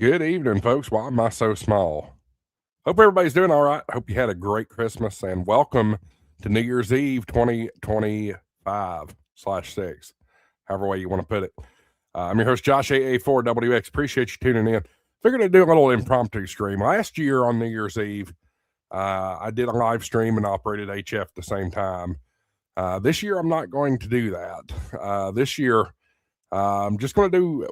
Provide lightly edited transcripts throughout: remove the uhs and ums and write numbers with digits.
Good evening, folks. Why am I so small? Hope everybody's doing all right. Hope you had a great Christmas and welcome to New Year's Eve 2025/6, however way you want to put it. I'm your host, Josh AA4WX. Appreciate you tuning in. Figured I'd do a little impromptu stream. Last year on New Year's Eve, I did a live stream and operated HF at the same time. This year, I'm not going to do that. This year, I'm just going to do,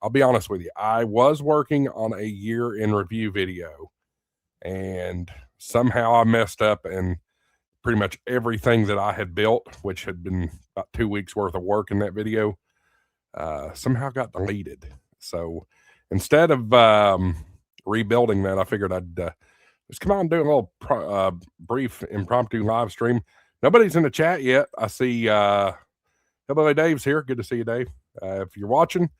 I'll be honest with you, I was working on a year in review video and somehow I messed up and pretty much everything that I had built, which had been about 2 weeks worth of work in that video, somehow got deleted. So instead of rebuilding that, I figured I'd just come on and do a little brief impromptu live stream. Nobody's in the chat yet. I see Hillbilly Dave's here. Good to see you, Dave. If you're watching,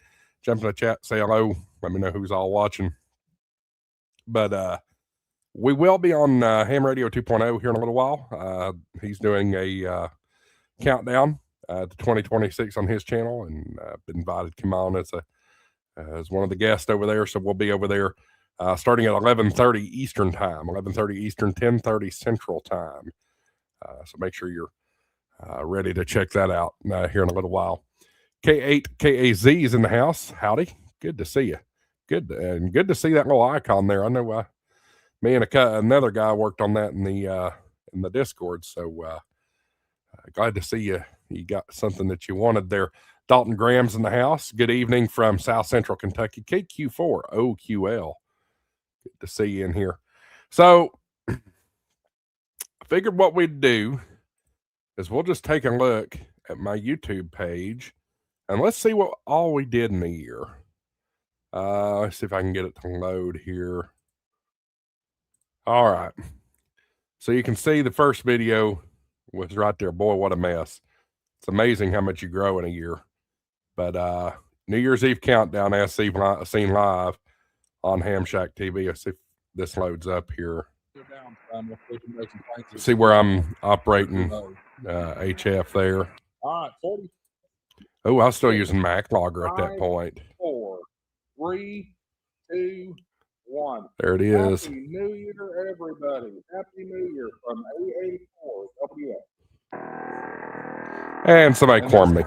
jump in the chat, say hello. Let me know who's all watching. But we will be on Ham Radio 2.0 here in a little while. He's doing a countdown to 2026 on his channel, and been invited to come on as one of the guests over there. So we'll be over there starting at 11:30 Eastern time, 11:30 Eastern, 10:30 Central time. So make sure you're ready to check that out here in a little while. K8KAZ is in the house. Howdy. Good to see you. Good to see that little icon there. I know me and another guy worked on that in the Discord. So glad to see you. You got something that you wanted there. Dalton Graham's in the house. Good evening from South Central Kentucky. KQ4OQL. Good to see you in here. So I figured what we'd do is we'll just take a look at my YouTube page and let's see what all we did in a year. Let's see if I can get it to load here. All right. So you can see the first video was right there. Boy, what a mess. It's amazing how much you grow in a year. But New Year's Eve countdown as seen live on HamShackTV. Let's see if this loads up here. See where I'm operating HF there. All right, 40. Oh, I was still using Mac Logger at that point. 4, 3, 2, 1. There it is. Happy New Year, everybody. Happy New Year from A84WX. And somebody corned me.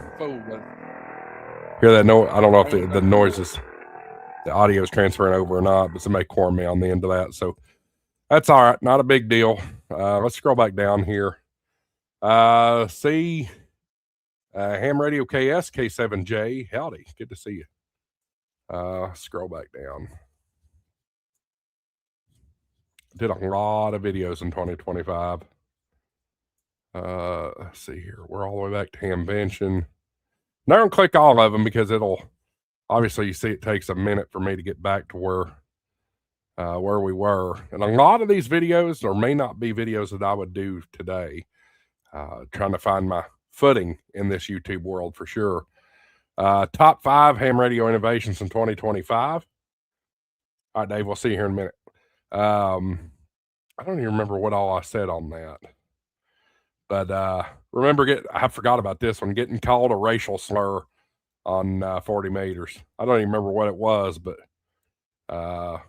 Hear that noise? I don't know if the noises, the audio is transferring over or not, but somebody corned me on the end of that. So that's all right. Not a big deal. Let's scroll back down here. See Ham Radio KS, K7J. Howdy. Good to see you. Scroll back down. Did a lot of videos in 2025. Let's see here. We're all the way back to Hamvention. Not gonna click all of them because it'll obviously, you see it takes a minute for me to get back to where we were. And a lot of these videos, or may not be videos that I would do today, trying to find my footing in this YouTube world for sure. Top 5 ham radio innovations in 2025. All right, Dave, we'll see you here in a minute. I don't even remember what all I said on that. But remember, I forgot about this one, getting called a racial slur on 40 meters. I don't even remember what it was, but yeah.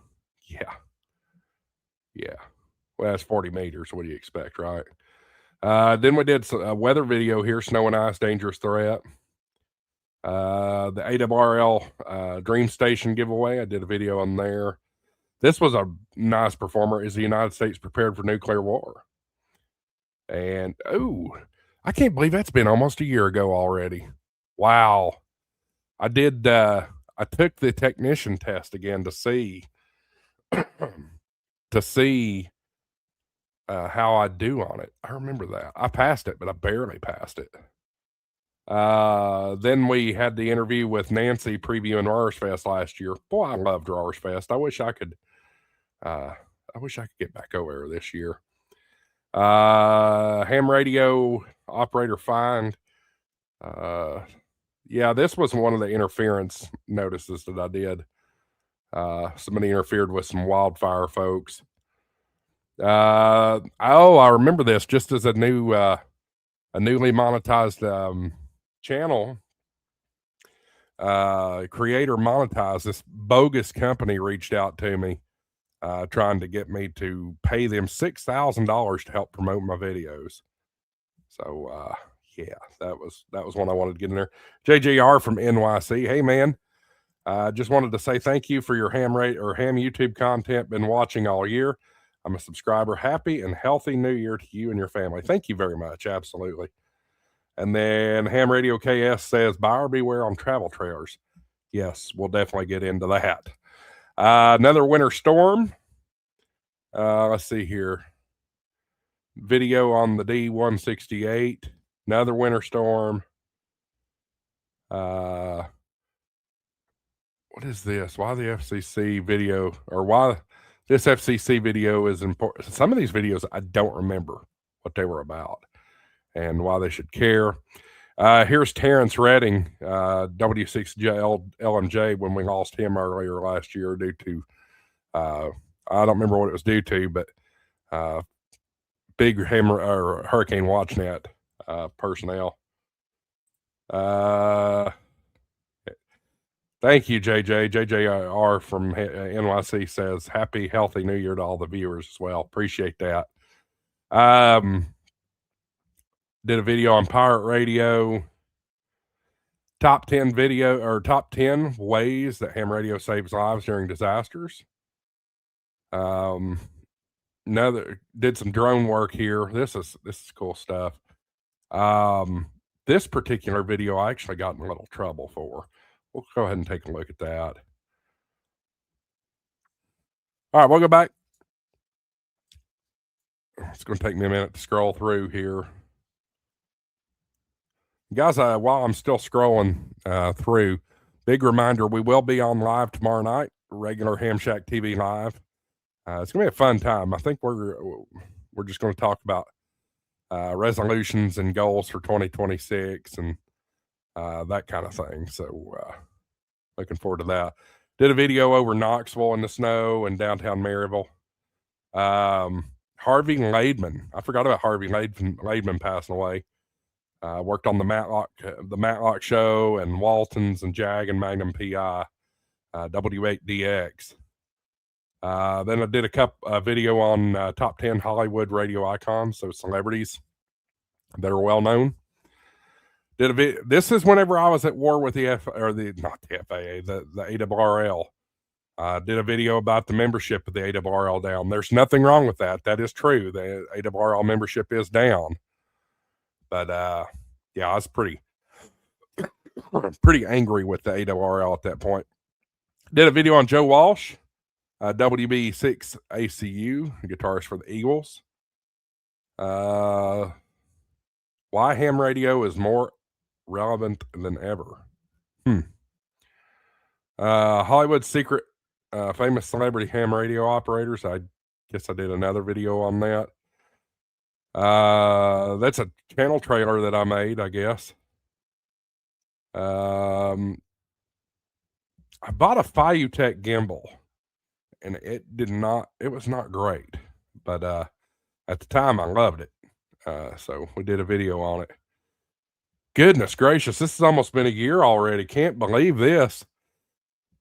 Well, that's 40 meters. What do you expect, right? Then we did a weather video here, snow and ice, dangerous threat. The AWRL Dream Station giveaway, I did a video on there. This was a nice performer. Is the United States prepared for nuclear war? And, I can't believe that's been almost a year ago already. Wow. I took the technician test again to see how I do on it. I remember that. I passed it, but I barely passed it. Then we had the interview with Nancy previewing Rars Fest last year. Boy, I loved Rars Fest. I wish I could get back over there this year. Ham radio operator find. Yeah, this was one of the interference notices that I did. Somebody interfered with some wildfire folks. I remember this. Just as a newly monetized channel, creator monetize. This bogus company reached out to me, trying to get me to pay them $6,000 to help promote my videos. So, yeah, that was one I wanted to get in there. JJR from NYC. Hey, man. Just wanted to say thank you for your ham YouTube content. Been watching all year. I'm a subscriber. Happy and healthy New Year to you and your family. Thank you very much. Absolutely. And then Ham Radio KS says, buyer beware on travel trailers. Yes, we'll definitely get into that. Another winter storm. Let's see here. Video on the D168. Another winter storm. What is this? Why the FCC video, or why this FCC video is important? Some of these videos I don't remember what they were about and why they should care. Here's Terrence Redding, W6J LMJ, when we lost him earlier last year due to, I don't remember what it was due to, but big Hurricane WatchNet personnel. Thank you, JJ. JJR from NYC says, happy, healthy New Year to all the viewers as well. Appreciate that. Did a video on pirate radio. Top 10 ways that ham radio saves lives during disasters. Did some drone work here. This is cool stuff. This particular video I actually got in a little trouble for. We'll go ahead and take a look at that. All right, we'll go back. It's going to take me a minute to scroll through here. Guys, while I'm still scrolling through, big reminder, we will be on live tomorrow night, regular HamShackTV live. It's going to be a fun time. I think we're just going to talk about resolutions and goals for 2026 and that kind of thing. So looking forward to that. Did a video over Knoxville in the snow and downtown Maryville. Harvey Laidman. I forgot about Harvey Laidman passing away. Worked on the Matlock show and Waltons and Jag and Magnum PI, W8DX. Then I did a video on top 10 Hollywood radio icons, so celebrities that are well known. This is whenever I was at war with the ARRL. Did a video about the membership of the ARRL down. There's nothing wrong with that. That is true. The ARRL membership is down. But yeah, I was pretty angry with the ARRL at that point. Did a video on Joe Walsh, WB6 ACU, guitarist for the Eagles. Why ham radio is more relevant than ever. Hollywood secret famous celebrity ham radio operators. I guess I did another video on that. That's a channel trailer that I made, I guess. I bought a Fiutech gimbal and it was not great, but at the time I loved it. So we did a video on it. Goodness gracious, this has almost been a year already. Can't believe this.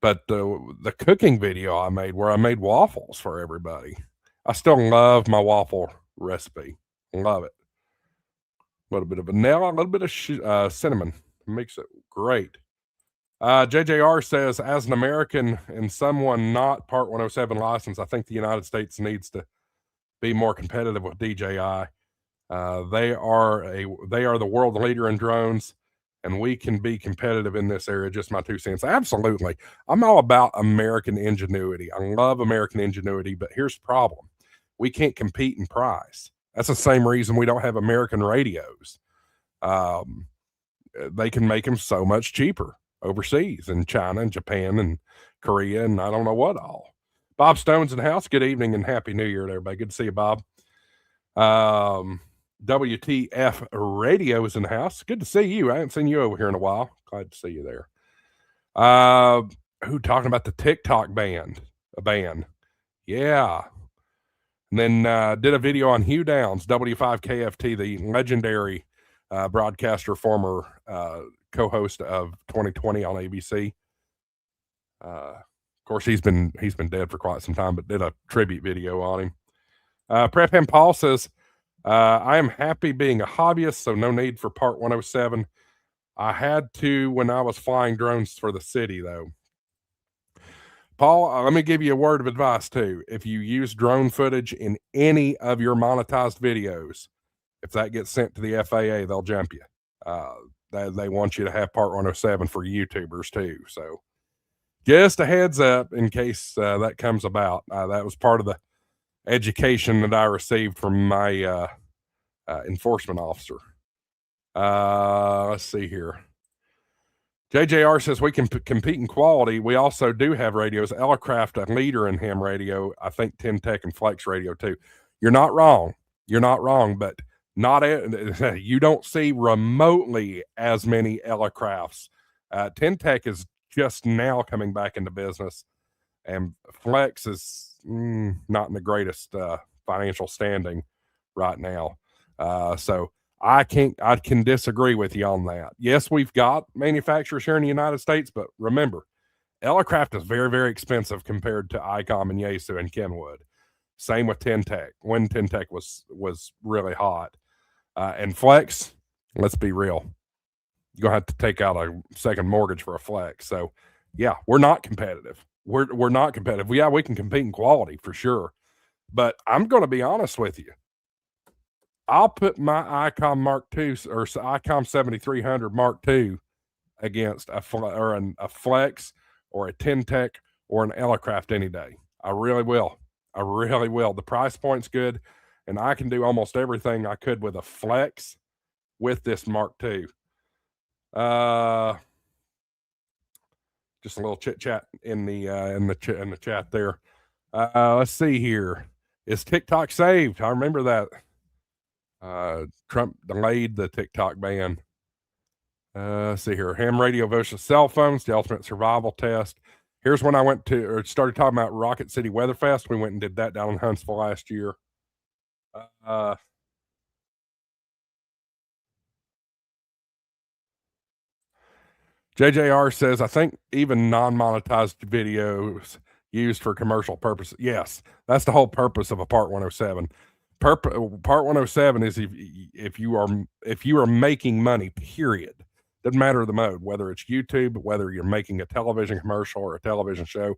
But the cooking video I made where I made waffles for everybody. I still love my waffle recipe. Love it. A little bit of vanilla, a little bit of cinnamon. Makes it great. JJR says, as an American and someone not Part 107 licensed, I think the United States needs to be more competitive with DJI. They are the world leader in drones, and we can be competitive in this area. Just my 2 cents. Absolutely. I'm all about American ingenuity. I love American ingenuity, but here's the problem. We can't compete in price. That's the same reason we don't have American radios. They can make them so much cheaper overseas in China and Japan and Korea and I don't know what all. Bob Stone's in the house. Good evening and happy New Year to everybody. Good to see you, Bob. WTF Radio is in the house. Good to see you. I haven't seen you over here in a while. Glad to see you there. Who talking about the TikTok ban? Yeah. And then did a video on Hugh Downs, W5KFT, the legendary broadcaster, former co-host of 2020 on ABC. Of course, he's been dead for quite some time, but did a tribute video on him. Prep Him Paul says, I am happy being a hobbyist, so no need for Part 107. I had to when I was flying drones for the city, though. Paul, let me give you a word of advice, too. If you use drone footage in any of your monetized videos, if that gets sent to the FAA, they'll jump you. They want you to have Part 107 for YouTubers, too. So just a heads up in case that comes about. That was part of the education that I received from my enforcement officer. Let's see here. JJR says we can compete in quality. We also do have radios. Elecraft, a leader in ham radio. I think Ten Tech and Flex radio too. You're not wrong, but you don't see remotely as many Elecrafts. Ten Tech is just now coming back into business, and Flex is not in the greatest financial standing right now. So I can disagree with you on that. Yes, we've got manufacturers here in the United States, but remember, Elecraft is very, very expensive compared to ICOM and Yaesu and Kenwood. Same with Ten Tech, when Ten Tech was really hot. And Flex, let's be real, you're gonna have to take out a second mortgage for a Flex. So yeah, we're not competitive. We're not competitive. Yeah, we can compete in quality for sure. But I'm gonna be honest with you. I'll put my ICOM Mark II or ICOM 7300 Mark II against a Flex or a Ten Tech or an Elecraft any day. I really will. The price point's good, and I can do almost everything I could with a Flex with this Mark II. Just a little chit chat in the chat there. Let's see here. Is TikTok saved? I remember that. Trump delayed the TikTok ban. Let's see here. Ham radio versus cell phones, the ultimate survival test. Here's when I started talking about Rocket City Weatherfest. We went and did that down in Huntsville last year. JJR says, I think even non-monetized videos used for commercial purposes. Yes, that's the whole purpose of a Part 107. Part 107 is if you are making money, period. Doesn't matter the mode, whether it's YouTube, whether you're making a television commercial or a television show.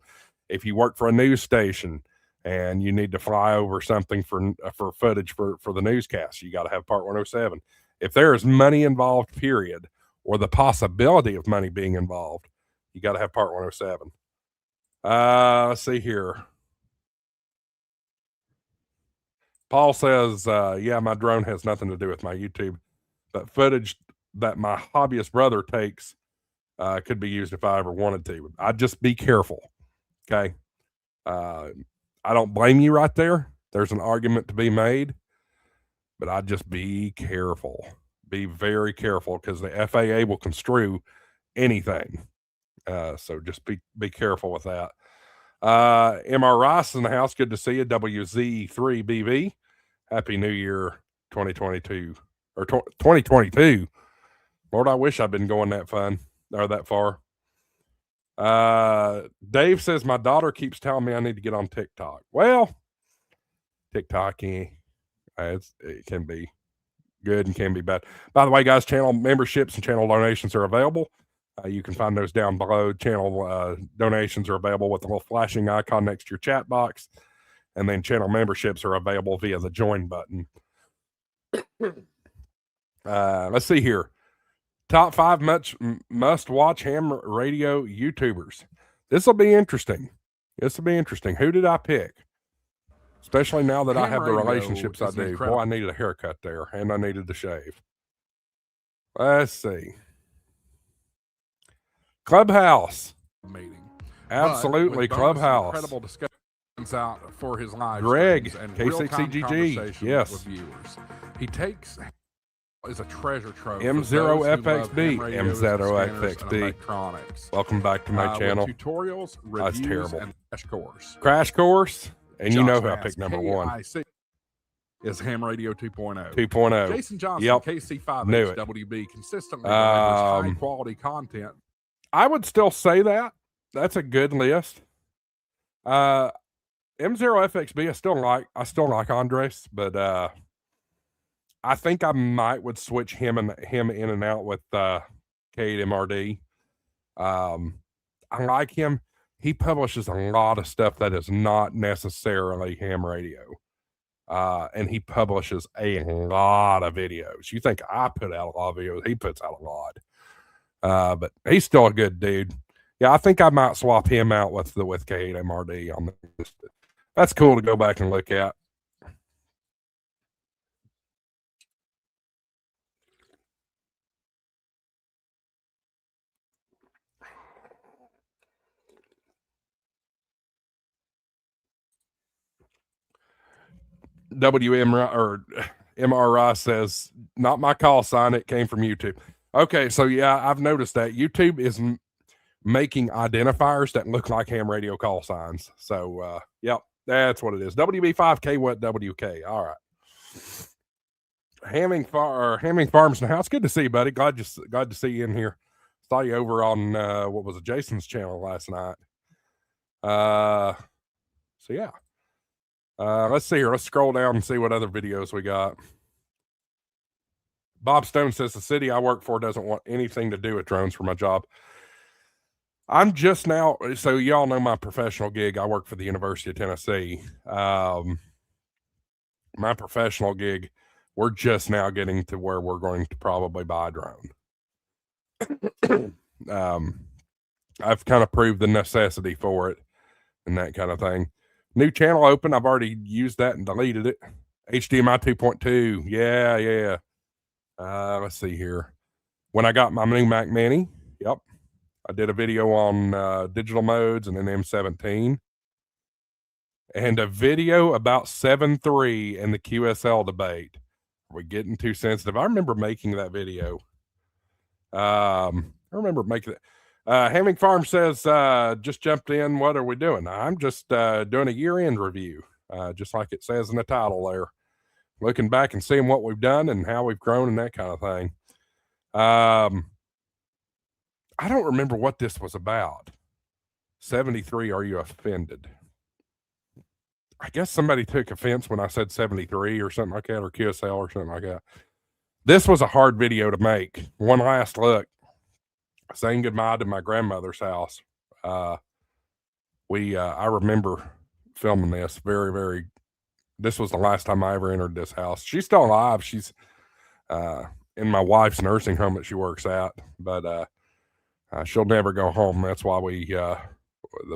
If you work for a news station and you need to fly over something for footage for the newscast, you got to have Part 107. If there is money involved, period, or the possibility of money being involved, you got to have Part 107. Let's see here. Paul says, yeah, my drone has nothing to do with my YouTube, but footage that my hobbyist brother takes could be used if I ever wanted to. I'd just be careful, okay? I don't blame you right there. There's an argument to be made, but I'd just be careful. Be very careful, because the FAA will construe anything. So just be careful with that. MR Rice in the house. Good to see you. WZ3BB. Happy New Year 2022 or 2022. Lord, I wish I'd been going that far. Dave says my daughter keeps telling me I need to get on TikTok. Well, TikTok it can be good and can be bad. By the way, guys, channel memberships and channel donations are available. You can find those down below. Channel donations are available with a little flashing icon next to your chat box. And then channel memberships are available via the join button. Let's see here. Top 5 must-watch ham radio YouTubers. This will be interesting. Who did I pick? Especially now that I have the relationships I do. Incredible. Boy, I needed a haircut there, and I needed to shave. Let's see. Clubhouse. Meeting. Absolutely, Clubhouse. Incredible discussions out for his live Greg, and KCCGG, yes. With viewers. He takes is a treasure trove. M0FXB, M0FXB. Welcome back to my channel. Tutorials, reviews, that's terrible. And crash course. And Josh, you know who I picked number one. is Ham Radio 2.0. 2.0. Jason Johnson, Yep. KC5HWB, consistently delivers high quality content. I would still say that. That's a good list. M0FXB, I still like Andres, but I think I would switch him in and out with K8MRD. I like him. He publishes a lot of stuff that is not necessarily ham radio. And he publishes a lot of videos. You think I put out a lot of videos, he puts out a lot. But he's still a good dude. Yeah, I think I might swap him out with K8MRD on this. That's cool to go back and look at. MRI says, not my call sign, it came from YouTube. Okay, so yeah, I've noticed that YouTube is making identifiers that look like ham radio call signs. So, yep, that's what it is. WB5K what WK. All right. Hamming Farms now. It's good to see you, buddy. Glad to see you in here. Saw you over on what was it, Jason's channel last night. So yeah. Let's see here. Let's scroll down and see what other videos we got. Bob Stone says the city I work for doesn't want anything to do with drones for my job. I'm just now, so y'all know my professional gig. I work for the University of Tennessee. My professional gig, we're just now getting to where we're going to probably buy a drone. I've kind of proved the necessity for it and that kind of thing. New channel open. I've already used that and deleted it. HDMI 2.2. Yeah. Let's see here. When I got my new Mac Mini, yep. I did a video on digital modes and an M17. And a video about 7.3 and the QSL debate. Are we getting too sensitive? I remember making that video. Hamming Farm says, just jumped in. What are we doing? I'm just doing a year-end review, just like it says in the title there. Looking back and seeing what we've done and how we've grown and that kind of thing. I don't remember what this was about. 73, are you offended? I guess somebody took offense when I said 73 or something like that, or QSL or something like that. This was a hard video to make. One last look. Saying goodbye to my grandmother's house. I remember filming this this was the last time I ever entered this house. She's still alive. She's in my wife's nursing home that she works at, but she'll never go home. That's why the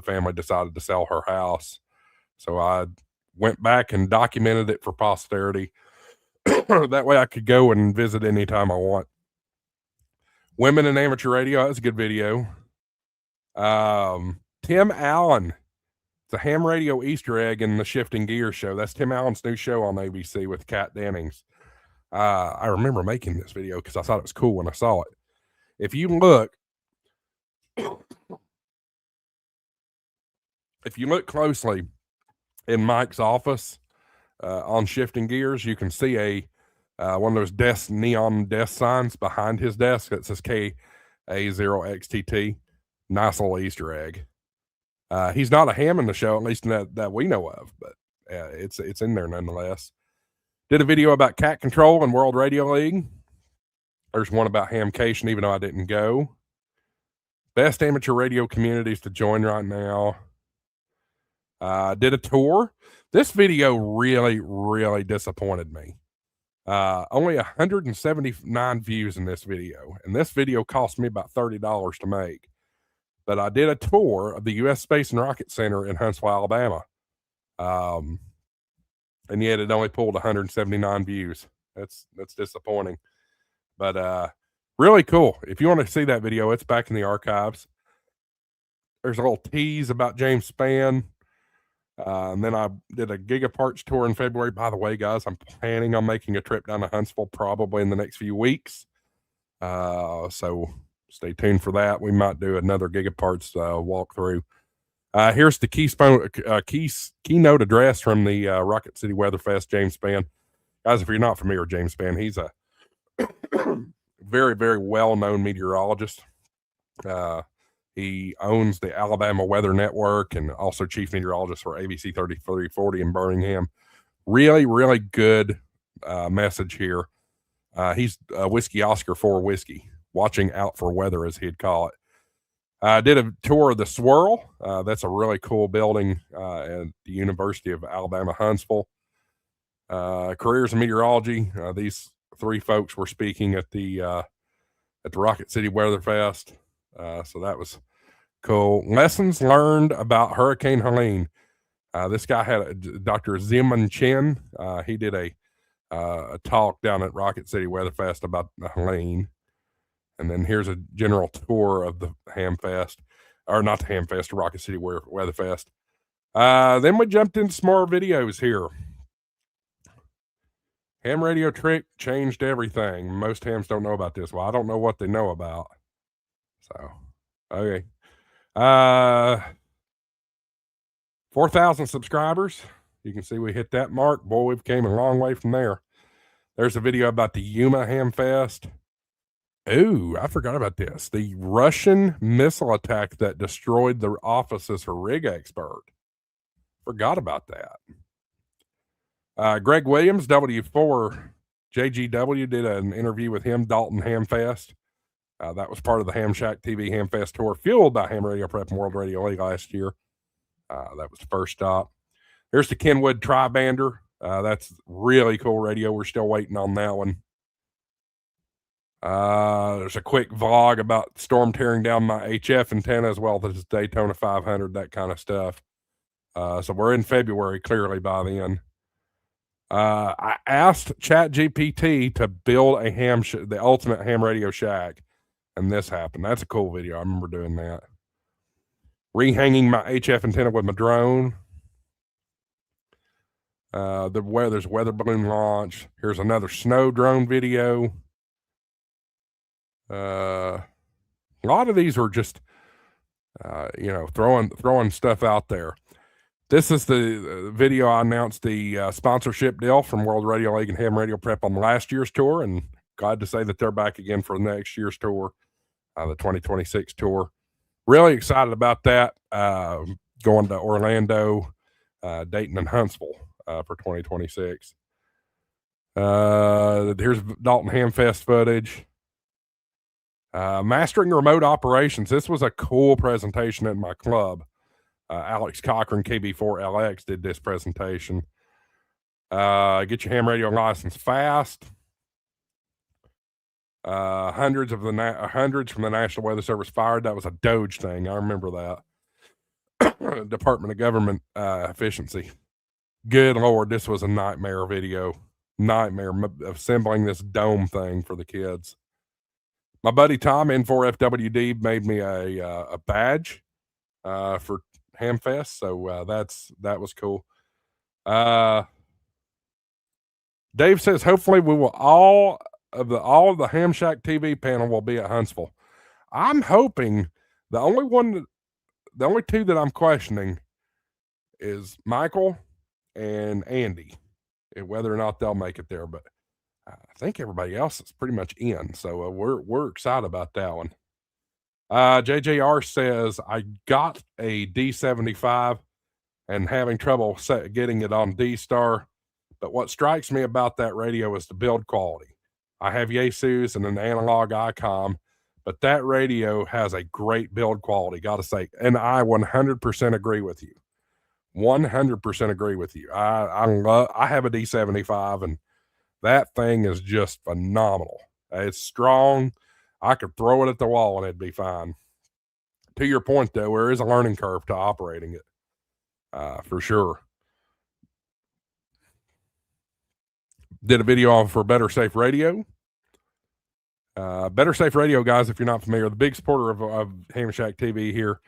family decided to sell her house. So I went back and documented it for posterity. That way I could go and visit anytime I want. Women in Amateur Radio, that's a good video. Tim Allen. It's a ham radio Easter egg in the Shifting Gear show. That's Tim Allen's new show on ABC with Kat Dennings. I remember making this video because I thought it was cool when I saw it. If you look closely in Mike's office on Shifting Gears, you can see one of those neon desk signs behind his desk that says KA0XTT. Nice little Easter egg. He's not a ham in the show, at least that we know of, but it's in there nonetheless. Did a video about cat control and World Radio League. There's one about Hamcation, even though I didn't go. Best amateur radio communities to join right now. Did a tour. This video really, really disappointed me. Only 179 views in this video. And this video cost me about $30 to make. But I did a tour of the U.S. Space and Rocket Center in Huntsville, Alabama. And yet it only pulled 179 views. That's disappointing. But really cool. If you want to see that video, it's back in the archives. There's a little tease about James Spann. And then I did a Gigaparts tour in February. By the way, guys, I'm planning on making a trip down to Huntsville probably in the next few weeks. So stay tuned for that. We might do another Gigaparts walkthrough. Here's the keynote address from the Rocket City Weatherfest, James Spann. Guys, if you're not familiar with James Spann, he's a very, very well-known meteorologist. He owns the Alabama Weather Network and also chief meteorologist for ABC 3340 in Birmingham. Really, really good message here. He's Whiskey Oscar for whiskey, watching out for weather, as he'd call it. Did a tour of the Swirl. That's a really cool building at the University of Alabama, Huntsville. Careers in meteorology. These three folks were speaking at the Rocket City Weather Fest. So that was cool. Lessons learned about Hurricane Helene. This guy had Dr. Zeman Chen. He did a talk down at Rocket City Weather Fest about Helene. And then here's a general tour of the HamFest, or not the HamFest, the Rocket City Weather Fest. Then we jumped into some more videos here. Ham radio trick changed everything. Most hams don't know about this. Well, I don't know what they know about. So, okay. 4,000 subscribers. You can see we hit that mark. Boy, we've came a long way from there. There's a video about the Yuma HamFest. Ooh, I forgot about this. The Russian missile attack that destroyed the offices for Rig Expert. Forgot about that. Greg Williams, W4 JGW, did an interview with him, Dalton HamFest. That was part of the HamShackTV HamFest tour, fueled by Ham Radio Prep and World Radio League last year. That was the first stop. Here's the Kenwood Tri-Bander. That's really cool radio. We're still waiting on that one. There's a quick vlog about storm tearing down my HF antenna, as well as Daytona 500, that kind of stuff. So we're in February, clearly by then. I asked ChatGPT to build the ultimate ham radio shack, and this happened. That's a cool video. I remember doing that. Rehanging my HF antenna with my drone. There's weather balloon launch. Here's another snow drone video. A lot of these were just, throwing stuff out there. This is the video I announced the sponsorship deal from World Radio League and Ham Radio Prep on last year's tour, and glad to say that they're back again for next year's tour, the 2026 tour. Really excited about that. Going to Orlando, Dayton, and Huntsville for 2026. Here's Dalton HamFest footage. Mastering remote operations. This was a cool presentation at my club. Alex Cochran, KB4LX, did this presentation. Get your ham radio license fast. Hundreds from the National Weather Service fired. That was a Doge thing. I remember that. Department of Government Efficiency. Good Lord, this was a nightmare video. Nightmare assembling this dome thing for the kids. My buddy Tom, N4FWD, made me a badge for HamFest, so that was cool. Dave says hopefully we will all of the HamShackTV panel will be at Huntsville. I'm hoping the only two that I'm questioning is Michael and Andy, and whether or not they'll make it there, but I think everybody else is pretty much in, so we're excited about that one. JJR says, I got a D75 and having trouble getting it on D-Star, but what strikes me about that radio is the build quality. I have Yaesus and an analog ICOM, but that radio has a great build quality, gotta say, and I 100% agree with you. 100% agree with you. I have a D75, and that thing is just phenomenal. It's strong. I could throw it at the wall and it'd be fine. To your point, though, there is a learning curve to operating it, for sure. Did a video for Better Safe Radio. Better Safe Radio, guys, if you're not familiar, the big supporter of HamShackTV here.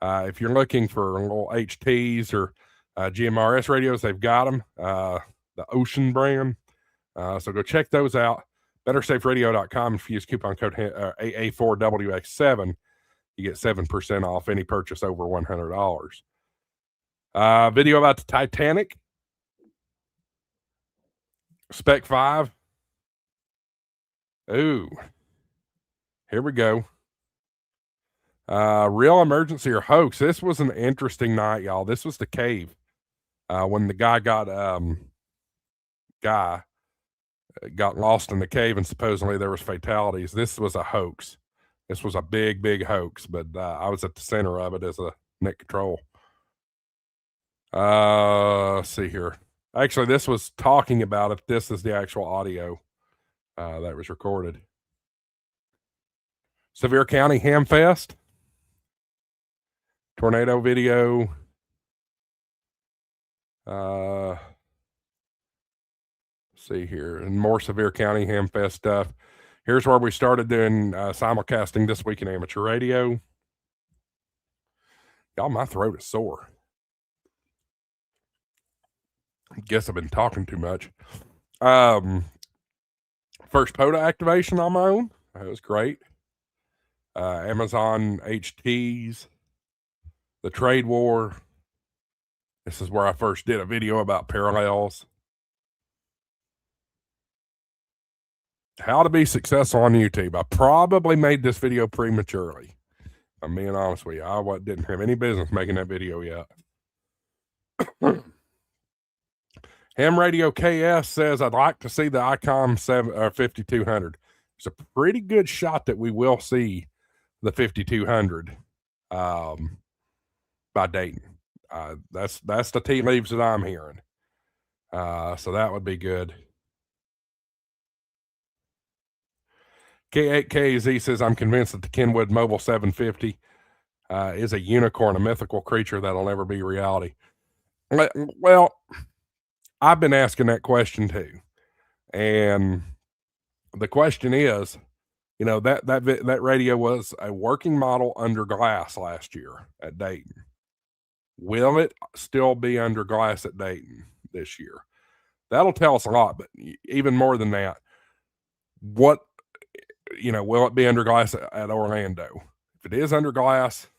If you're looking for little HTs or GMRS radios, they've got them. The Ocean brand. So go check those out. BetterSafeRadio.com. If you use coupon code AA4WX7, you get 7% off any purchase over $100. Video about the Titanic. Spec 5. Ooh. Here we go. Real emergency or hoax. This was an interesting night, y'all. This was the cave. When the guy got lost in the cave and supposedly there was fatalities. This was a hoax. This was a big hoax, but I was at the center of it as a net control. Let's see here. Actually, this was talking about it. This is the actual audio that was recorded. Sevier County Hamfest. Tornado video. See here, and more Sevier County Hamfest stuff. Here's where we started doing simulcasting this week in amateur radio. Y'all, my throat is sore. I guess I've been talking too much. First POTA activation on my own. That was great. Amazon HTs. The trade war. This is where I first did a video about parallels. How to be successful on YouTube. I probably made this video prematurely. I'm being honest with you. I didn't have any business making that video yet. Ham Radio KS says, I'd like to see the ICOM 5200. It's a pretty good shot that we will see the 5200 by Dayton. That's the tea leaves that I'm hearing. So that would be good. K8KZ says, I'm convinced that the Kenwood Mobile 750 is a unicorn, a mythical creature that'll never be reality. Well, I've been asking that question too. And the question is, you know, that radio was a working model under glass last year at Dayton. Will it still be under glass at Dayton this year? That'll tell us a lot, but even more than that, will it be under glass at Orlando? If it is under glass,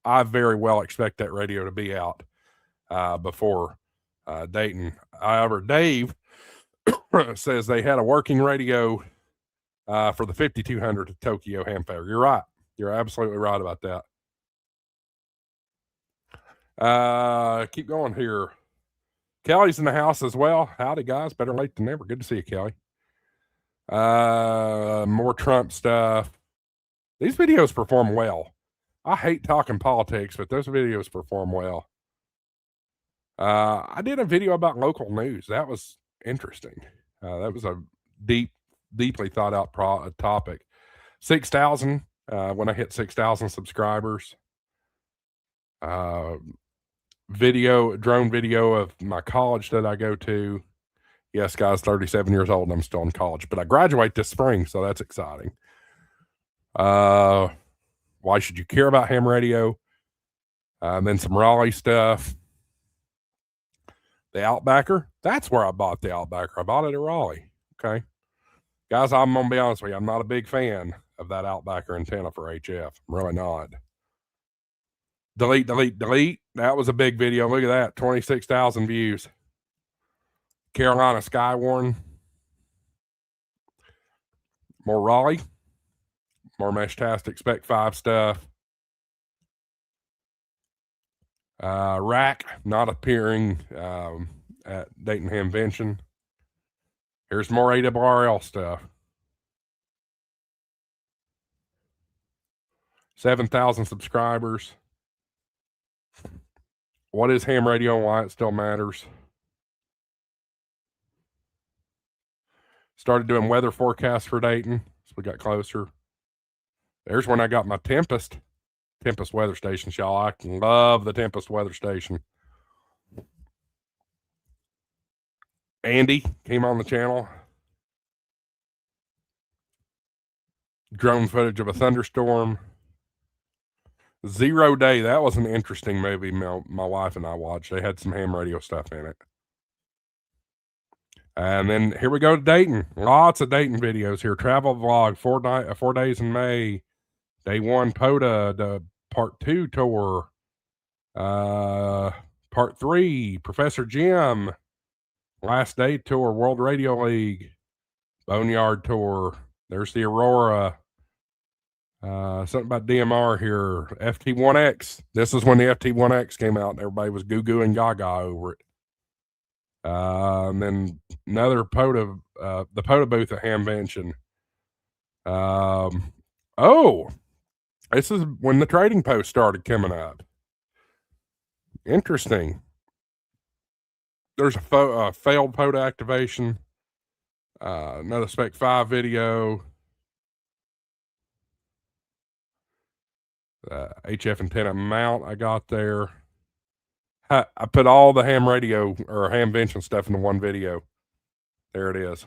I very well expect that radio to be out before Dayton. However, Dave says they had a working radio for the 5200 at Tokyo Ham Fair. You're right. You're absolutely right about that. Keep going here. Kelly's in the house as well. Howdy, guys. Better late than never. Good to see you, Kelly. More Trump stuff. These videos perform well. I hate talking politics, but those videos perform well. I did a video about local news. That was interesting. That was a deeply thought out topic. 6,000 when I hit 6,000 subscribers. Drone video of my college that I go to. Yes, guys, 37 years old and I'm still in college, but I graduate this spring, so that's exciting. Why should you care about ham radio? Then some Raleigh stuff. The Outbacker, that's where I bought the Outbacker. I bought it at Raleigh. Okay. Guys, I'm going to be honest with you. I'm not a big fan of that Outbacker antenna for HF. I'm really not. Delete. That was a big video. Look at that. 26,000 views. Carolina Skywarn. More Raleigh. More Meshtastic Spec 5 stuff. Rack not appearing at Dayton Hamvention. Here's more AWRL stuff. 7,000 subscribers. What is ham radio and why it still matters? Started doing weather forecasts for Dayton as we got closer. There's when I got my Tempest weather station, y'all. I love the Tempest weather station. Andy came on the channel. Drone footage of a thunderstorm. 0 Day. That was an interesting movie my wife and I watched. They had some ham radio stuff in it. And then here we go to Dayton. Lots of Dayton videos here. Travel vlog, 4 days in May. Day 1 POTA, the part 2 tour. Part 3, Professor Jim. Last Day Tour, World Radio League, Boneyard Tour. There's the Aurora. Something about DMR here. FT1X. This is when the FT1X came out and everybody was goo and gaga over it. And then another POTA, the POTA booth at Hamvention. Oh, this is when the trading post started coming up. Interesting. There's a failed POTA activation. Another Spec 5 video. HF antenna mount I got there. I put all the ham radio or Hamvention stuff into one video. There it is.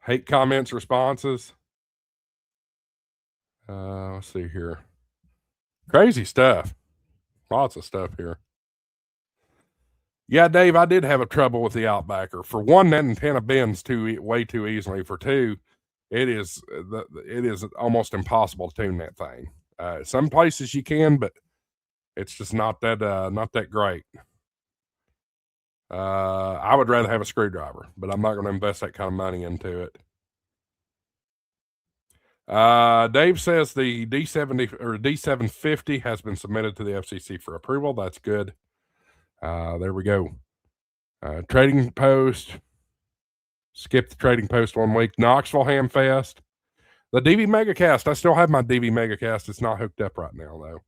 Hate comments, responses. Let's see here. Crazy stuff. Lots of stuff here. Yeah, Dave, I did have a trouble with the Outbacker. For one, that antenna bends way too easily. For two, it is almost impossible to tune that thing. Some places you can, but it's just not that great. I would rather have a screwdriver, but I'm not going to invest that kind of money into it. Dave says the D70 or D750 has been submitted to the FCC for approval. That's good. There we go. Trading post. Skip the trading post 1 week. Knoxville Ham Fest. The DV Megacast. I still have my DV Megacast. It's not hooked up right now, though.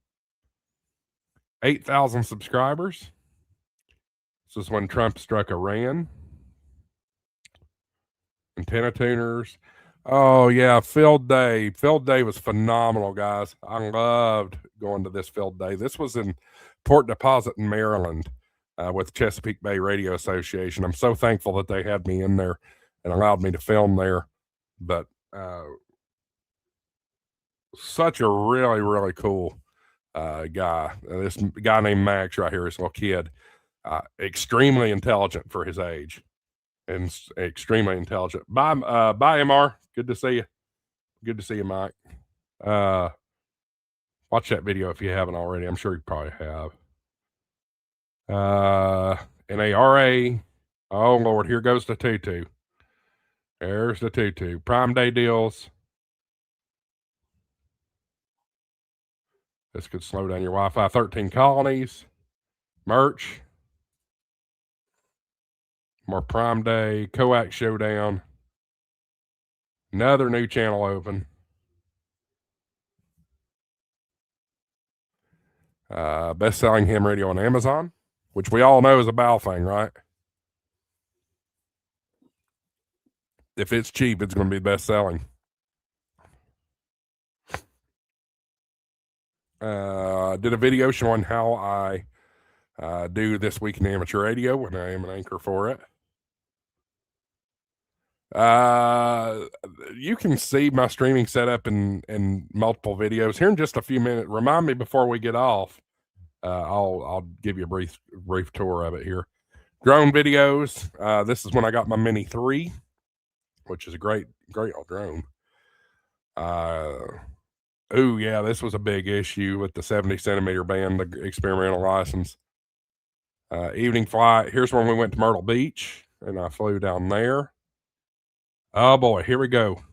8,000 subscribers. This is when Trump struck Iran. Antenna tuners. Oh, yeah, field day. Field day was phenomenal, guys. I loved going to this field day. This was in Port Deposit in Maryland with Chesapeake Bay Radio Association. I'm so thankful that they had me in there and allowed me to film there. But such a really, really cool guy. This guy named Max right here, this little kid. Extremely intelligent for his age. And extremely intelligent. Bye, MR. Good to see you. Good to see you, Mike. Watch that video if you haven't already. I'm sure you probably have. NARA. Oh, Lord. Here goes the tutu. There's the tutu. Prime Day deals. This could slow down your Wi-Fi. 13 colonies. Merch. More Prime Day, Coax Showdown. Another new channel open. Best-selling ham radio on Amazon, which we all know is a bow thing, right? If it's cheap, it's going to be best-selling. Did a video showing how I do This Week in Amateur Radio when I am an anchor for it. You can see my streaming setup in multiple videos here in just a few minutes. Remind me before we get off. I'll give you a brief tour of it here. Drone videos. This is when I got my Mini 3, which is a great old drone. Oh yeah, this was a big issue with the 70 centimeter band, the experimental license. Evening flight. Here's when we went to Myrtle Beach, and I flew down there. Oh boy, here we go.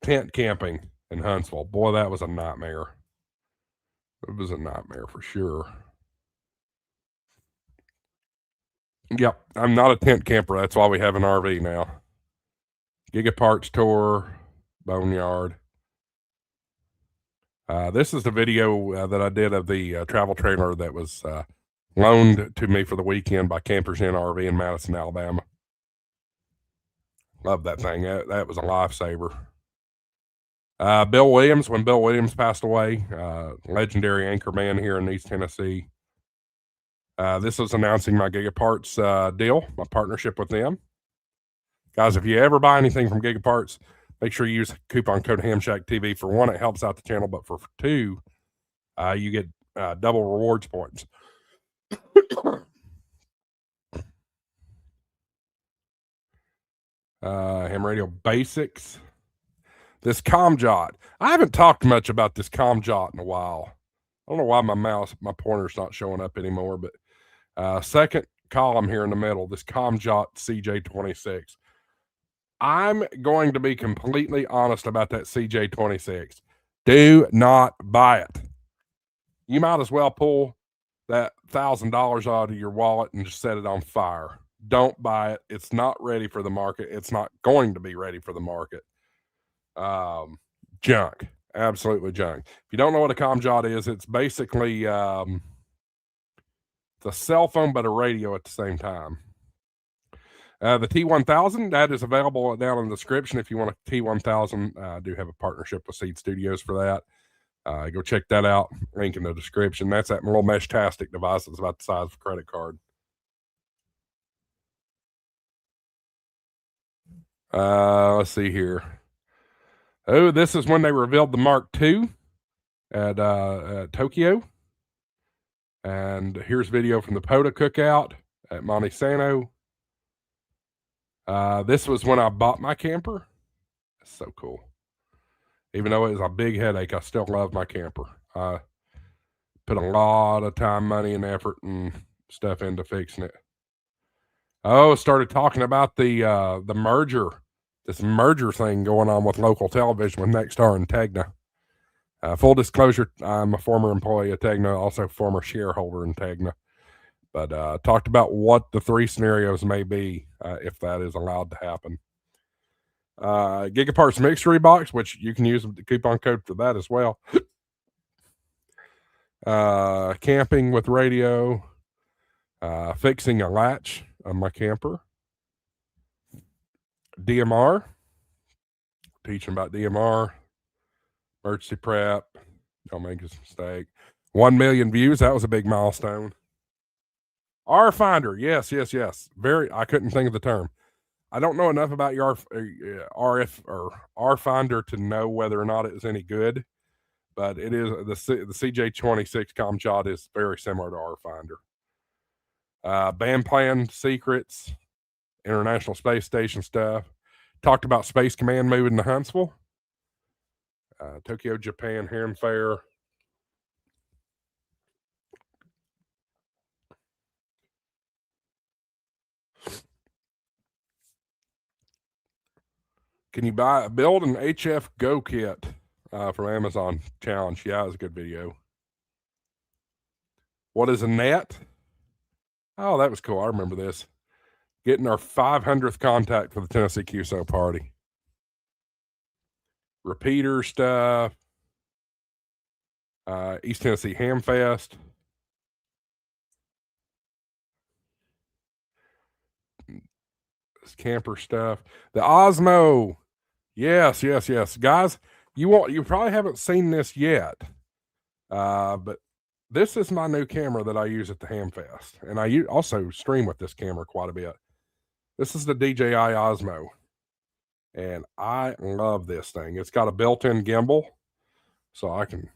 Tent camping in Huntsville. Boy, that was a nightmare. It was a nightmare for sure. Yep, I'm not a tent camper. That's why we have an RV now. Gigaparts tour, Boneyard. This is the video that I did of the travel trailer that was loaned to me for the weekend by Campers Inn RV in Madison, Alabama. Love that thing. That was a lifesaver. Bill Williams, when Bill Williams passed away, legendary anchorman here in East Tennessee. This was announcing my Gigaparts deal, my partnership with them. Guys, if you ever buy anything from Gigaparts, make sure you use coupon code HamShackTV. For one, it helps out the channel, but for two, you get double rewards points. Ham radio basics. This ComJot. I haven't talked much about this ComJot in a while. I don't know why my pointer's not showing up anymore, but Second column here in the middle, this Comjot CJ26. I'm going to be completely honest about that CJ26. Do not buy it. You might as well pull that $1,000 out of your wallet and just set it on fire. Don't buy it. It's not ready for the market. It's not going to be ready for the market. Junk. Absolutely junk. If you don't know what a Comjot is, it's basically it's a cell phone but a radio at the same time. The T1000, that is available down in the description if you want a T1000. I do have a partnership with Seed Studios for that. Go check that out. Link in the description. That's that little Meshtastic device that's about the size of a credit card. Let's see here. Oh, this is when they revealed the Mark II at Tokyo. And here's video from the POTA cookout at Monte Sano. This was when I bought my camper. That's so cool. Even though it was a big headache, I still love my camper. I put a lot of time, money, and effort and stuff into fixing it. Oh, started talking about the merger, this merger thing going on with local television with Nexstar and Tegna. Full disclosure, I'm a former employee of Tegna, also former shareholder in Tegna. But talked about what the three scenarios may be if that is allowed to happen. Gigaparts Mixery Box, which you can use the coupon code for that as well. Camping with radio. Fixing a latch on my camper. DMR. Teaching about DMR. Emergency prep. Don't make a mistake. 1 million views. That was a big milestone. R Finder. Yes. I couldn't think of the term. I don't know enough about your RF or R Finder to know whether or not it is any good, but it is the CJ26 Comjot is very similar to R Finder. Band plan secrets, International Space Station stuff. Talked about Space Command moving to Huntsville. Tokyo, Japan, Ham Fair. Can you build an HF Go kit from Amazon challenge? Yeah, it was a good video. What is a net? Oh, that was cool. I remember this. Getting our 500th contact for the Tennessee QSO party. Repeater stuff. East Tennessee Ham Fest. This camper stuff. The Osmo. Yes. Guys, you probably haven't seen this yet. But this is my new camera that I use at the Ham Fest. And I also stream with this camera quite a bit. This is the DJI Osmo. And I love this thing. It's got a built-in gimbal. So I can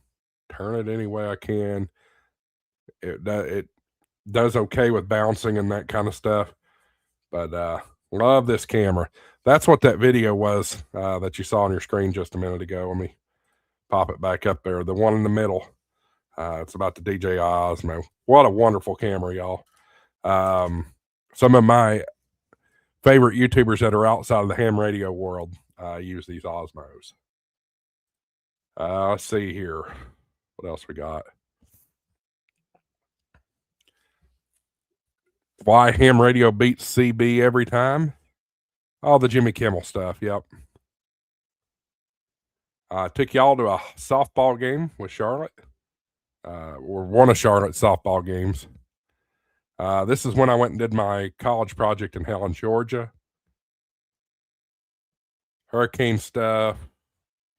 turn it any way I can. It does okay with bouncing and that kind of stuff. But love this camera. That's what that video was that you saw on your screen just a minute ago. Let me pop it back up there. The one in the middle. It's about the DJI Osmo. What a wonderful camera, y'all. Some of my favorite YouTubers that are outside of the ham radio world use these Osmos. Let's see here. What else we got? Why ham radio beats CB every time? All the Jimmy Kimmel stuff. Yep. Took y'all to a softball game with Charlotte. Or one of Charlotte's softball games. This is when I went and did my college project in Helen, Georgia. Hurricane stuff.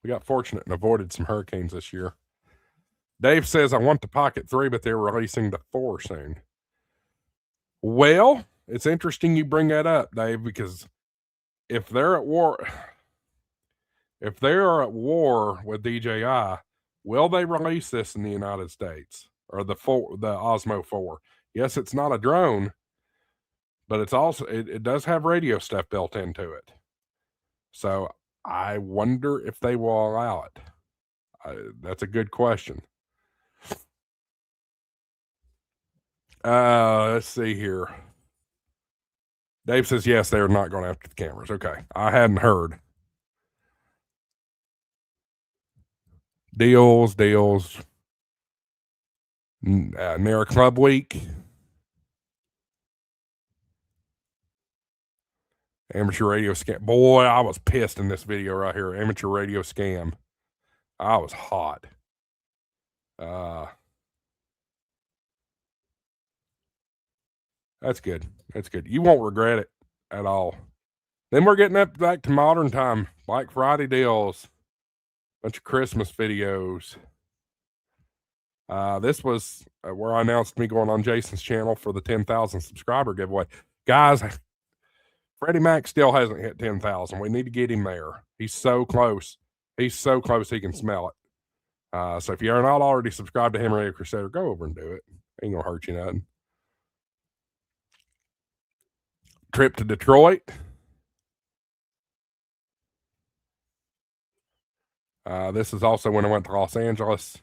We got fortunate and avoided some hurricanes this year. Dave says, I want the Pocket 3, but they're releasing the 4 soon. Well, it's interesting you bring that up, Dave, because if they're at war with DJI, will they release this in the United States? Or the Osmo 4? Yes, it's not a drone, but it's also it does have radio stuff built into it. So I wonder if they will allow it. That's a good question. Let's see here. Dave says, yes, they're not going after the cameras. Okay. I hadn't heard. Deals. Near Club Week. Amateur radio scam. Boy, I was pissed in this video right here. Amateur radio scam. I was hot. That's good. That's good. You won't regret it at all. Then we're getting up back to modern time. Black Friday deals. Bunch of Christmas videos. This was where I announced me going on Jason's channel for the 10,000 subscriber giveaway. Guys, Freddie Mac still hasn't hit 10,000. We need to get him there. He's so close. He's so close he can smell it. So if you're not already subscribed to Ham Radio Crusader, go over and do it. Ain't gonna hurt you nothing. Trip to Detroit. This is also when I went to Los Angeles.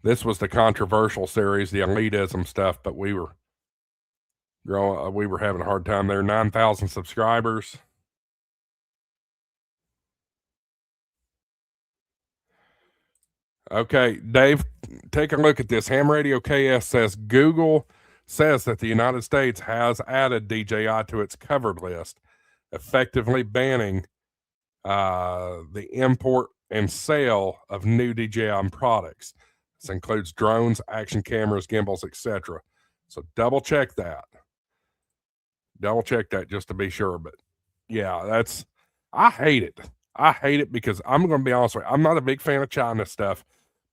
This was the controversial series, the elitism stuff, but we were having a hard time there. 9,000 subscribers. Okay, Dave, take a look at this. Ham Radio KS says Google says that the United States has added DJI to its covered list, effectively banning the import and sale of new DJI products. This includes drones, action cameras, gimbals, etc. So double check that. Double check that just to be sure. But yeah, I hate it. I hate it because I'm going to be honest with you. I'm not a big fan of China stuff,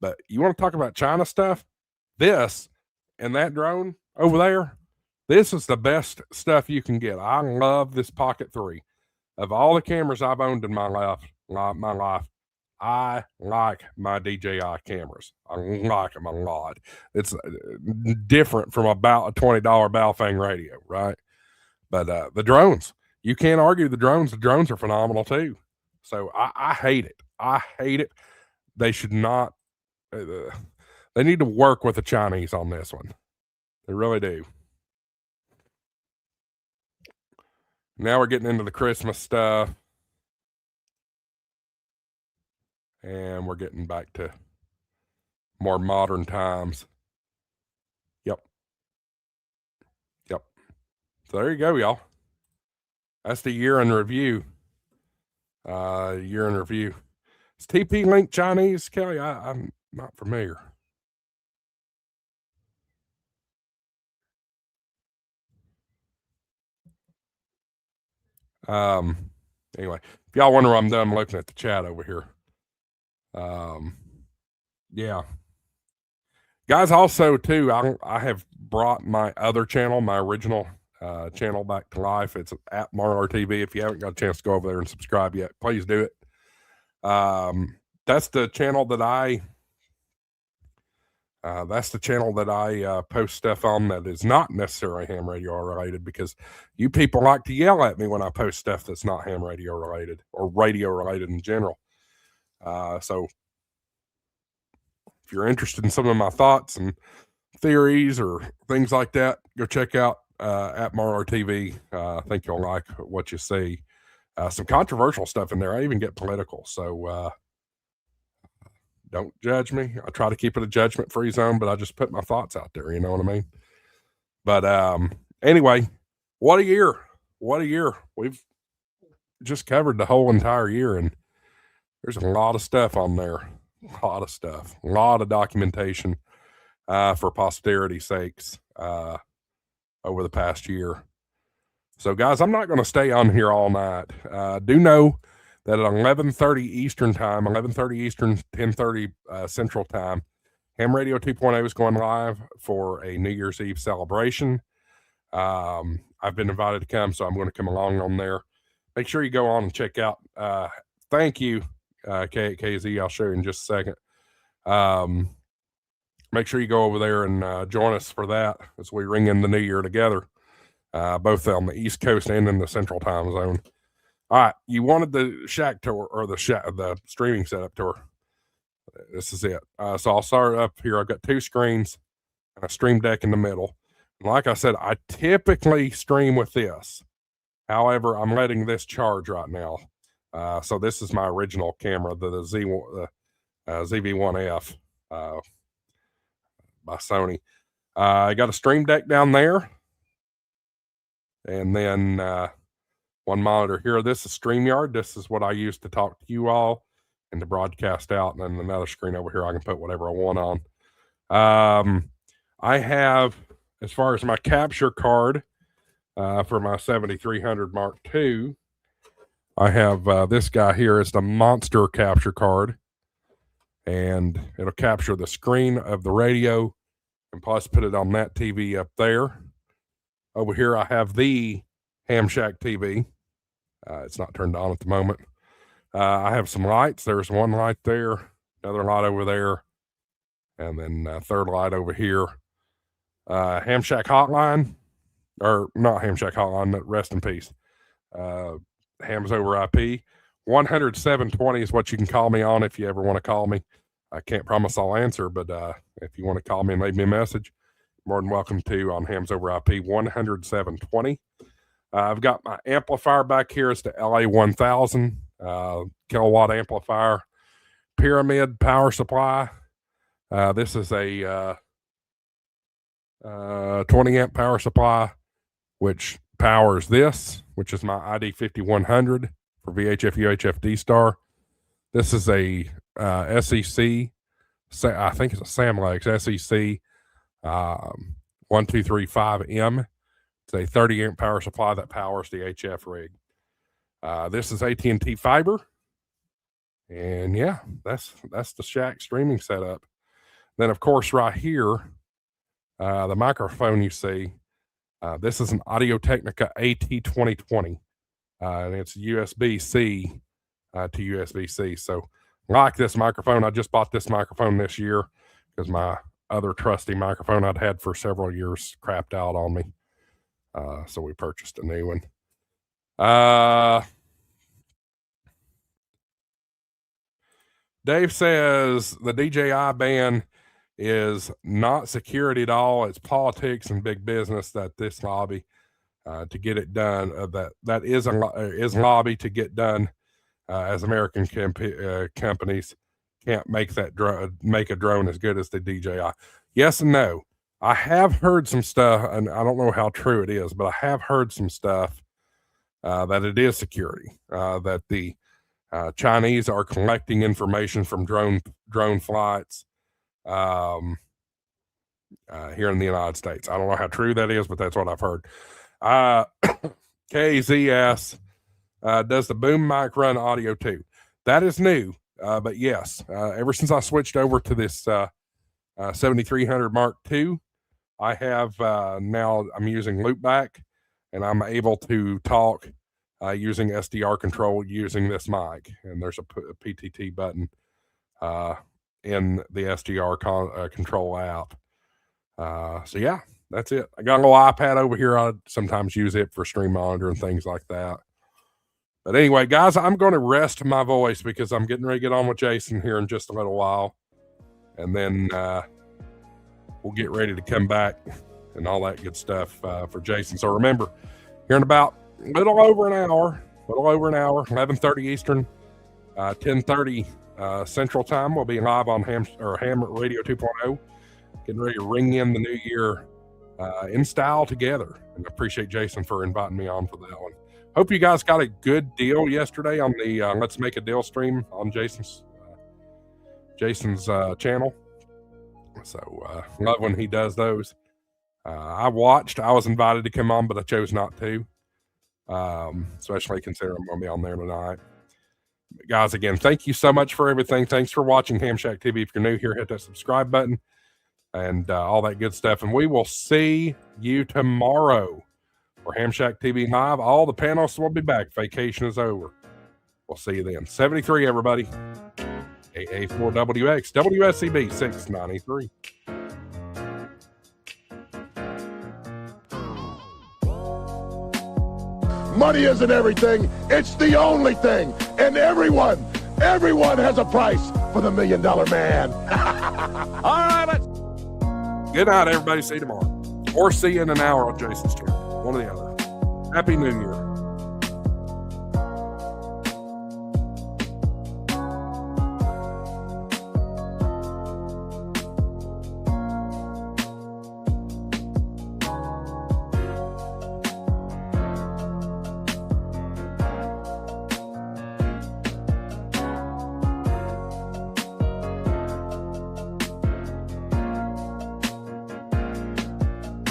but you want to talk about China stuff? This and that drone over there, this is the best stuff you can get. I love this Pocket 3. Of all the cameras I've owned in my life, I like my DJI cameras. I like them a lot. It's different from about a $20 Baofeng radio, right? But the drones, you can't argue the drones. The drones are phenomenal too. So I hate it. I hate it. They should not. They need to work with the Chinese on this one. They really do. Now we're getting into the Christmas stuff. And we're getting back to more modern times. Yep. So there you go, y'all. That's the year in review. Year in review. Is TP-Link Chinese, Kelly? I'm not familiar. Anyway, if y'all wonder why I'm done looking at the chat over here. Yeah. Guys, also, too, I have brought my other channel, my original channel back to life. It's at Marlar TV. If you haven't got a chance to go over there and subscribe yet, please do it. That's the channel that I post stuff on that is not necessarily ham radio related, because you people like to yell at me when I post stuff that's not ham radio related or radio related in general. So if you're interested in some of my thoughts and theories or things like that, go check out at Marlar TV. I think you'll like what you see. Some controversial stuff in there. I even get political. So don't judge me. I try to keep it a judgment-free zone, but I just put my thoughts out there. You know what I mean? But anyway, what a year. What a year. We've just covered the whole entire year, and there's a lot of stuff on there. A lot of stuff. A lot of documentation for posterity's sakes over the past year. So, guys, I'm not going to stay on here all night. Do know that at 11:30 Eastern time, 11:30 Eastern, 10:30 Central time, Ham Radio 2.0 is going live for a New Year's Eve celebration. I've been invited to come, so I'm going to come along on there. Make sure you go on and check out. Thank you, KZ. I'll show you in just a second. Make sure you go over there and join us for that as we ring in the new year together. both on the East Coast and in the Central Time Zone. All right, you wanted the Shack tour or the streaming setup tour. This is it. So I'll start up here. I've got two screens and a stream deck in the middle. And like I said, I typically stream with this. However, I'm letting this charge right now. So this is my original camera, the ZV-1F by Sony. I got a stream deck down there. And then one monitor here. This is StreamYard. This is what I use to talk to you all and to broadcast out. And then another screen over here I can put whatever I want on. I have, as far as my capture card for my 7300 Mark II, I have this guy here. It's the Monster capture card. And it'll capture the screen of the radio and plus put it on that TV up there. Over here, I have the HamShackTV. It's not turned on at the moment. I have some lights. There's one light there, another light over there, and then a third light over here. HamShack Hotline, or not HamShack Hotline, but rest in peace. Hams over IP. 10720 is what you can call me on if you ever want to call me. I can't promise I'll answer, but if you want to call me and leave me a message, more than welcome to on Hams over IP 10720. I've got my amplifier back here. It's the LA1000 kilowatt amplifier, Pyramid power supply. This is a 20 amp power supply, which powers this, which is my ID5100 for VHF UHF D-Star. This is a SEC, I think it's a Samlex SEC 1235M. It's a 30 amp power supply that powers the HF rig. This is AT&T fiber, and yeah, that's the Shack streaming setup. Then of course right here, the microphone you see, this is an Audio-Technica AT2020, and it's USB-C to USB-C. So like this microphone, I just bought this microphone this year because my other trusty microphone I'd had for several years crapped out on me. So we purchased a new one. Dave says the DJI ban is not security at all. It's politics and big business that this lobby to get it done. That is lobby to get done as American companies can't make make a drone as good as the DJI. Yes and no. I have heard some stuff, and I don't know how true it is, but I have heard some stuff that it is security, that the Chinese are collecting information from drone flights here in the United States. I don't know how true that is, but that's what I've heard. KZS, does the boom mic run audio too? That is new, but yes, ever since I switched over to this 7300 Mark II, I have now I'm using loopback, and I'm able to talk using SDR control using this mic. And there's a PTT button in the SDR control app. So yeah, that's it. I got a little iPad over here. I sometimes use it for stream monitor and things like that. But anyway, guys, I'm going to rest my voice because I'm getting ready to get on with Jason here in just a little while. And then we'll get ready to come back and all that good stuff for Jason. So remember, here in about a little over an hour, 11:30 Eastern, 10:30 Central Time, we'll be live on Ham Radio 2.0, getting ready to ring in the new year in style together. And I appreciate Jason for inviting me on for that one. Hope you guys got a good deal yesterday on the Let's Make a Deal stream on Jason's channel. So love when he does those. I watched. I was invited to come on, but I chose not to, especially considering I'm going to be on there tonight. But guys, again, thank you so much for everything. Thanks for watching HamShack TV. If you're new here, hit that subscribe button and all that good stuff. And we will see you tomorrow for HamShack TV Live. All the panelists will be back. Vacation is over. We'll see you then. 73, everybody. AA4WX, WSCB 693. Money isn't everything. It's the only thing. And everyone has a price for the $1 Million Man. All right, let's. Good night, everybody. See you tomorrow. Or see you in an hour on Jason's channel. One or the other. Happy New Year.